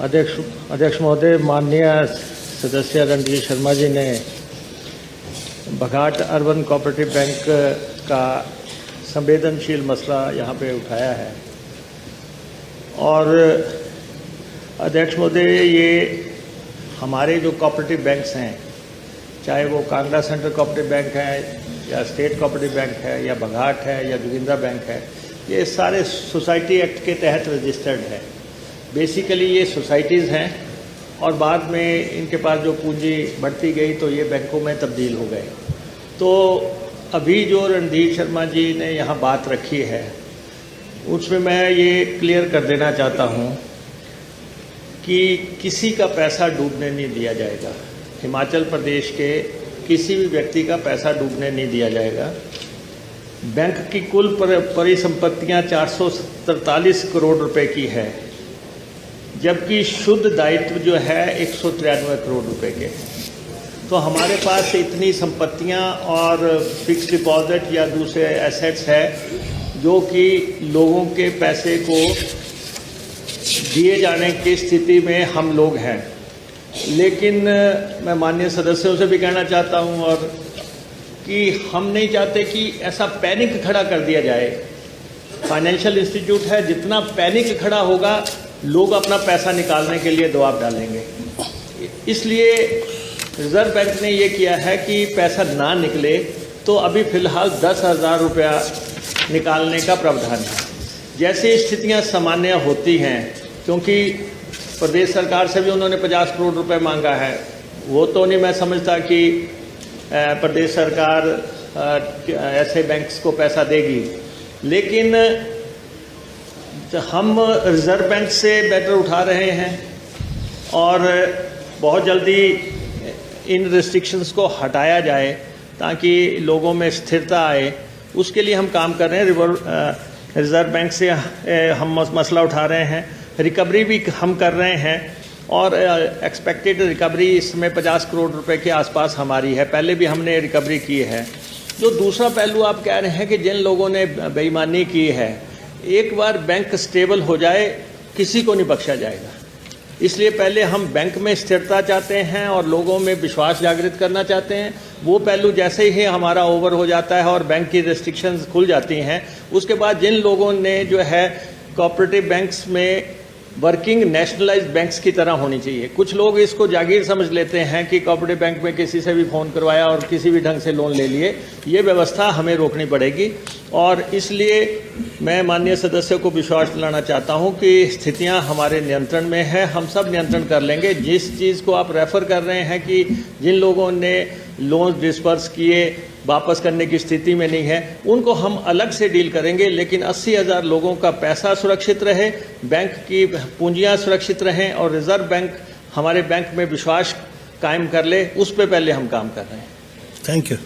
अध्यक्ष महोदय, माननीय सदस्य रणधीर शर्मा जी ने बघाट अर्बन कोऑपरेटिव बैंक का संवेदनशील मसला यहाँ पे उठाया है। और अध्यक्ष महोदय, ये हमारे जो कोऑपरेटिव बैंक्स हैं, चाहे वो कांगड़ा सेंट्रल कोऑपरेटिव बैंक है या स्टेट कोऑपरेटिव बैंक है या बघाट है या जोगिंद्रा बैंक है, ये सारे सोसाइटी एक्ट के तहत रजिस्टर्ड है। बेसिकली ये सोसाइटीज़ हैं और बाद में इनके पास जो पूंजी बढ़ती गई तो ये बैंकों में तब्दील हो गए। तो अभी जो रणधीर शर्मा जी ने यहाँ बात रखी है उसमें मैं ये क्लियर कर देना चाहता हूँ कि किसी का पैसा डूबने नहीं दिया जाएगा। हिमाचल प्रदेश के किसी भी व्यक्ति का पैसा डूबने नहीं दिया जाएगा। बैंक की कुल परिसंपत्तियाँ 443 करोड़ रुपए की है, जबकि शुद्ध दायित्व जो है 193 करोड़ रुपए के। तो हमारे पास इतनी संपत्तियां और फिक्स डिपॉजिट या दूसरे एसेट्स है जो कि लोगों के पैसे को दिए जाने की स्थिति में हम लोग हैं। लेकिन मैं माननीय सदस्यों से भी कहना चाहता हूं और कि हम नहीं चाहते कि ऐसा पैनिक खड़ा कर दिया जाए। फाइनेंशियल इंस्टीट्यूट है, जितना पैनिक खड़ा होगा लोग अपना पैसा निकालने के लिए दबाव डालेंगे। इसलिए रिजर्व बैंक ने ये किया है कि पैसा ना निकले तो अभी फ़िलहाल 10,000 रुपया निकालने का प्रावधान है। जैसे स्थितियां सामान्य होती हैं, क्योंकि प्रदेश सरकार से भी उन्होंने 50 करोड़ रुपए मांगा है, वो तो नहीं मैं समझता कि प्रदेश सरकार ऐसे बैंक्स को पैसा देगी। लेकिन हम रिज़र्व बैंक से मैटर उठा रहे हैं और बहुत जल्दी इन रिस्ट्रिक्शंस को हटाया जाए ताकि लोगों में स्थिरता आए। उसके लिए हम काम कर रहे हैं। रिज़र्व बैंक से हम मसला उठा रहे हैं, रिकवरी भी हम कर रहे हैं और एक्सपेक्टेड रिकवरी इसमें 50 करोड़ रुपए के आसपास हमारी है। पहले भी हमने रिकवरी की है। जो दूसरा पहलू आप कह रहे हैं कि जिन लोगों ने बेईमानी की है, एक बार बैंक स्टेबल हो जाए किसी को नहीं बख्शा जाएगा। इसलिए पहले हम बैंक में स्थिरता चाहते हैं और लोगों में विश्वास जागृत करना चाहते हैं। वो पहलू जैसे ही हमारा ओवर हो जाता है और बैंक की रेस्ट्रिक्शंस खुल जाती हैं, उसके बाद जिन लोगों ने जो है कोऑपरेटिव बैंक्स में वर्किंग नेशनलाइज्ड बैंक्स की तरह होनी चाहिए। कुछ लोग इसको जागीर समझ लेते हैं कि कोऑपरेटिव बैंक में किसी से भी फ़ोन करवाया और किसी भी ढंग से लोन ले लिए। ये व्यवस्था हमें रोकनी पड़ेगी और इसलिए मैं माननीय सदस्यों को विश्वास दिलाना चाहता हूं कि स्थितियां हमारे नियंत्रण में है। हम सब नियंत्रण कर लेंगे। जिस चीज़ को आप रेफ़र कर रहे हैं कि जिन लोगों ने लोन डिस्पर्स किए वापस करने की स्थिति में नहीं है, उनको हम अलग से डील करेंगे। लेकिन 80,000 लोगों का पैसा सुरक्षित रहे, बैंक की पूंजियां सुरक्षित रहें और रिजर्व बैंक हमारे बैंक में विश्वास कायम कर ले, उस पर पहले हम काम कर रहे हैं। Thank you.